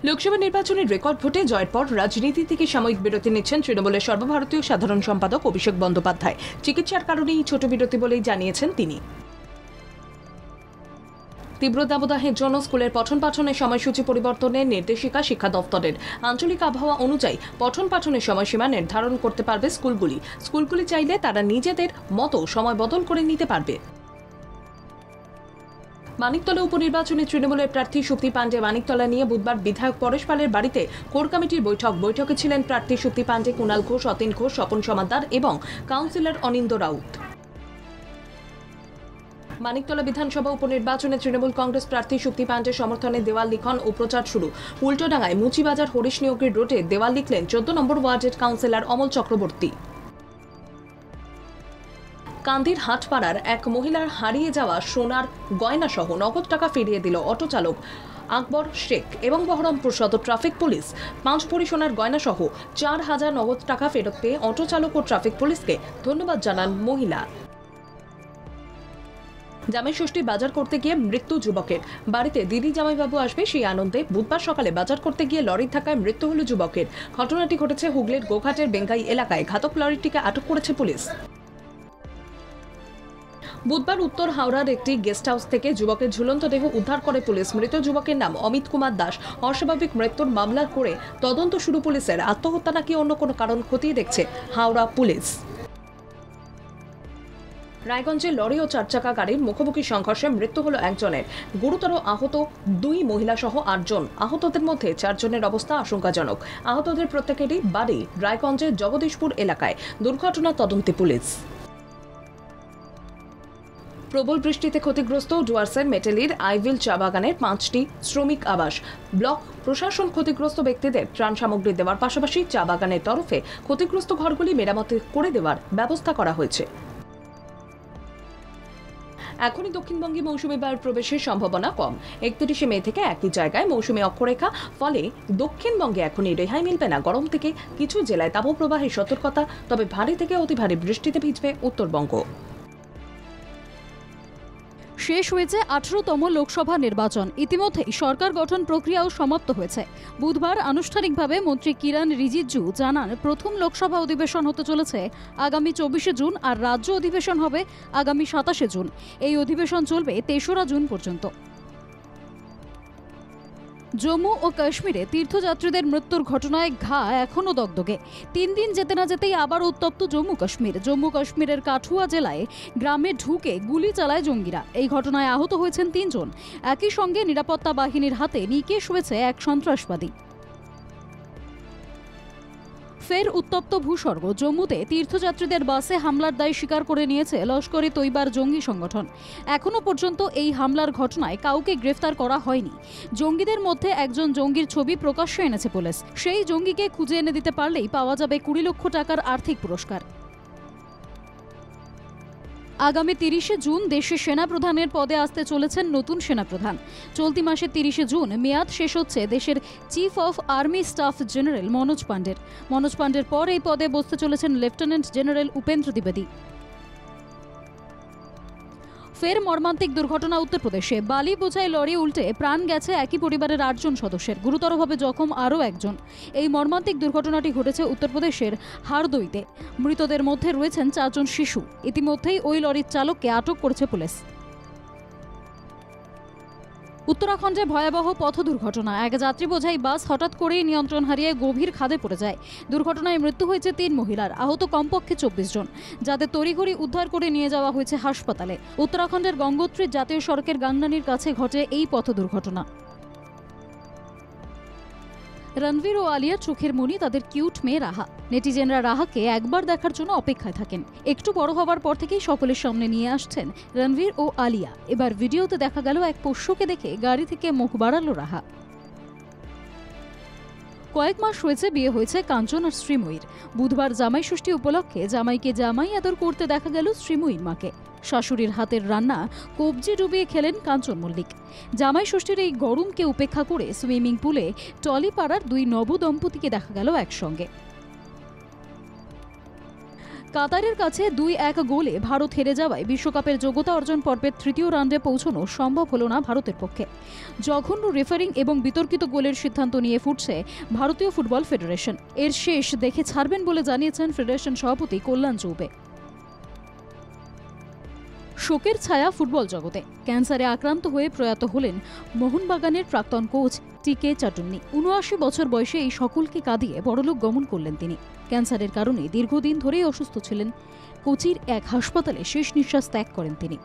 লোকসভা নির্বাচনের রেকর্ড ভোটে জয়ের পর রাজনীতি থেকে সাময়িক বিরতি নিচ্ছেন তৃণমূলের সর্বভারতীয় সাধারণ সম্পাদক অভিষেক বন্দ্যোপাধ্যায়। চিকিৎসার কারণেই ছোট বিরতি বলেই জানিয়েছেন তিনি। তীব্র দাবদাহের জন্য স্কুলের পঠন পাঠনের সময়সূচি পরিবর্তনের নির্দেশিকা শিক্ষা দপ্তরের। আঞ্চলিক আবহাওয়া অনুযায়ী পঠন পাঠনের সময়সীমা নির্ধারণ করতে পারবে স্কুলগুলি চাইলে তারা নিজেদের মতো সময় বদল করে নিতে পারবে। মানিকতলা উপনির্বাচনে তৃণমূলের প্রার্থী সুপ্তি পাণ্ডে মানিকতলা নিয়ে বুধবার বিধায়ক পরেশ পালের বাড়িতে কোর কমিটির বৈঠকে ছিলেন প্রার্থী সুপ্তি পাণ্ডে, কুণাল ঘোষ, অতীন ঘোষ, স্বপন সমাদ্দার এবং কাউন্সিলর অনিন্দ রাউত। মানিকতলা বিধানসভা উপনির্বাচনে তৃণমূল কংগ্রেস প্রার্থী সুপ্তি পাণ্ডের সমর্থনে দেওয়াল লিখন ও প্রচার শুরু। উল্টোডাঙ্গায় মুচিবাজার হরিশ নিয়োগের রোডে দেওয়াল লিখলেন 14 নম্বর ওয়ার্ডের কাউন্সিলর অমল চক্রবর্তী। কান্দির হাটপাড়ার এক মহিলার হারিয়ে যাওয়া সোনার গয়না সহ নগদ টাকা ফিরিয়ে দিল অটো চালক আকবর শেখ এবং বহরমপুর সদর ট্রাফিক পুলিশ। 5 ভরি সোনার গয়না সহ 4000 নগদ টাকা ফেরত পেয়ে অটো চালক ও ট্রাফিক পুলিশকে ধন্যবাদ জানান মহিলা। জামাই ষষ্ঠী বাজার করতে গিয়ে মৃত্যু যুবকের। বাড়িতে দিদি জামাইবাবু আসবে সেই আনন্দে বুধবার সকালে বাজার করতে গিয়ে লরির ধাক্কায় মৃত্যু হল যুবকের। ঘটনাটি ঘটেছে হুগলির গোঘাটের বেঙ্গাই এলাকায়। ঘাতক লরিটিকে আটক করেছে পুলিশ। বুধবার উত্তর হাওড়ার একটি গেস্ট হাউস থেকে যুবকের ঝুলন্ত দেহ উদ্ধার করে পুলিশ। মৃত যুবকের নাম অমিত কুমার দাস। অস্বাভাবিক মৃত্যুর মামলা করে তদন্ত শুরু পুলিশের। আত্মহত্যা নাকি অন্য কোনো কারণ খতিয়ে দেখছে হাওড়া পুলিশ। রায়গঞ্জে লরি ও চারচাকা গাড়ির মুখোমুখি সংঘর্ষে মৃত্যু হল একজনের। গুরুতর আহত 2 মহিলা সহ 8 জন। আহতদের মধ্যে 4 জনের অবস্থা আশঙ্কাজনক। আহতদের প্রত্যেকেরই বাড়ি রায়গঞ্জের জগদীশপুর এলাকায়। দুর্ঘটনা তদন্তে পুলিশ। প্রবল বৃষ্টিতে ক্ষতিগ্রস্ত ডুয়ার্সের মেটেলির আইভিল চা বাগানের 5টি শ্রমিক আবাস। ব্লক প্রশাসন ক্ষতিগ্রস্ত ব্যক্তিদের ত্রাণ সামগ্রী দেওয়ার পাশাপাশি চা বাগানের তরফে ক্ষতিগ্রস্ত ঘরগুলি মেরামত করে দেওয়ার ব্যবস্থা করা হয়েছে। এখনই দক্ষিণবঙ্গে মৌসুমী বায়ুর প্রবেশের সম্ভাবনা কম। 31শে মে থেকে একই জায়গায় মৌসুমী অক্ষরেখা। ফলে দক্ষিণবঙ্গে এখনই রেহাই মিলবে না গরম থেকে। কিছু জেলায় তাপপ্রবাহের সতর্কতা। তবে ভারী থেকে অতি ভারী বৃষ্টিতে ভিজবে উত্তরবঙ্গ। শেষ হয়েছে 18তম লোকসভা নির্বাচন। ইতিমধ্যেই সরকার গঠন প্রক্রিয়াও সমাপ্ত হয়েছে। বুধবার আনুষ্ঠানিকভাবে মন্ত্রী কিরণ রিজিজু জানান, প্রথম লোকসভা অধিবেশন হতে চলেছে আগামী 24শে জুন আর রাজ্য অধিবেশন হবে আগামী 27শে জুন। এই অধিবেশন চলবে 3রা জুন পর্যন্ত। জম্মু ও কাশ্মীরে তীর্থযাত্রীদের মৃত্যুর ঘটনায় ঘা এখনও দগদগে। 3 দিন যেতে না যেতেই আবার উত্তপ্ত জম্মু কাশ্মীর। জম্মু কাশ্মীরের কাঠুয়া জেলায় গ্রামে ঢুকে গুলি চালায় জঙ্গিরা। এই ঘটনায় আহত হয়েছেন 3 জন। একই সঙ্গে নিরাপত্তা বাহিনীর হাতে নিকেশ হয়েছে এক সন্ত্রাসবাদী। ফের উত্তপ্ত ভূস্বর্গ। জম্মুতে তীর্থযাত্রীদের বাসে হামলার দায় স্বীকার করে নিয়েছে লস্কর ই তৈবার জঙ্গি সংগঠন। এখনো পর্যন্ত এই হামলার ঘটনায় কাউকে গ্রেফতার করা হয়নি। জঙ্গিদের মধ্যে একজন জঙ্গির ছবি প্রকাশ্যে এনেছে পুলিশ। সেই জঙ্গিকে খুঁজে এনে দিতে পারলেই পাওয়া যাবে 20 লক্ষ টাকার আর্থিক পুরস্কার। আগামী 30শে জুন দেশে সেনাপ্রধানের পদে আসতে চলেছেন নতুন সেনাপ্রধান। চলতি মাসে 30শে জুন মেয়াদ শেষ হচ্ছে দেশের chief of army staff general Manoj পাণ্ডের। মনোজ পাণ্ডের পর এই পদে বসতে চলেছেন লেফটেন্যান্ট জেনারেল উপেন্দ্র দ্বিবেদী। ফের মর্মান্তিক দুর্ঘটনা উত্তরপ্রদেশে। বালি বোঝাই লরি উল্টে প্রাণ গেছে একই পরিবারের 8 জন সদস্যের। গুরুতরভাবে জখম আরও একজন। এই মর্মান্তিক দুর্ঘটনাটি ঘটেছে উত্তরপ্রদেশের হারদইতে। মৃতদের মধ্যে রয়েছেন 4 জন শিশু। ইতিমধ্যেই ওই লরির চালককে আটক করেছে পুলিশ। উত্তরাখণ্ডে ভয়াবহ পথ দুর্ঘটনা। এক যাত্রী বোঝাই বাস হঠাৎ করেই নিয়ন্ত্রণ হারিয়ে গভীর খাদে পড়ে যায়। দুর্ঘটনায় মৃত্যু হয়েছে 3 মহিলার। আহত কমপক্ষে 24 জন, যাদের তড়িঘড়ি উদ্ধার করে নিয়ে যাওয়া হয়েছে হাসপাতালে। উত্তরাখণ্ডের গঙ্গোত্রী জাতীয় সড়কের গাংনানির কাছে ঘটে এই পথ দুর্ঘটনা। রণবীর ও আলিয়ার চোখের মনি তাদের কিউট মেয়ে রাহা। নেটিজেনরা রাহাকে একবার দেখার জন্য অপেক্ষায় থাকেন। একটু বড় হওয়ার পর থেকেই সকলের সামনে নিয়ে আসছেন রণবীর ও আলিয়া। এবার ভিডিওতে দেখা গেল এক পোষ্যকে দেখে গাড়ি থেকে মুখ বাড়ালো রাহা। কয়েক মাস হয়েছে বিয়ে হয়েছে কাঞ্চন আর শ্রীময়ীর। বুধবার জামাই ষষ্ঠী উপলক্ষে জামাইকে জামাই আদর করতে দেখা গেল শ্রীময়ীর মাকে। শাশুড়ির হাতের রান্না কবজি ডুবিয়ে খেলেন কাঞ্চন মল্লিক। জামাই ষষ্ঠীর এই গরমকে উপেক্ষা করে সুইমিং পুলে টলিপাড়ার 2 নবদম্পতিকে দেখা গেল একসঙ্গে। কাতারের কাছে 2-1 গোলে ভারত হেরে যাওয়ায় বিশ্বকাপের যোগ্যতা অর্জন পর্বের তৃতীয় রাউন্ডে পৌঁছানো সম্ভব হল না ভারতের পক্ষে। জঘন্য রেফারিং এবং বিতর্কিত গোলের সিদ্ধান্ত নিয়ে ফুটছে ভারতীয় ফুটবল ফেডারেশন। এর শেষ দেখে ছাড়বেন বলে জানিয়েছেন ফেডারেশন সভাপতি কল্যাণ চৌবে। শোকের ছায়া ফুটবল জগতে। ক্যান্সারে আক্রান্ত হয়ে প্রয়াত হলেন মোহনবাগানের প্রাক্তন কোচ টিকে চাটুন্নি। ৭৯ বছর বয়সে এই সকলকে কাঁদিয়ে বড়লোক গমন করলেন তিনি। ক্যান্সারের কারণে দীর্ঘদিন ধরেই অসুস্থ ছিলেন। কোচির এক হাসপাতালে শেষ নিঃশ্বাস ত্যাগ করেন তিনি।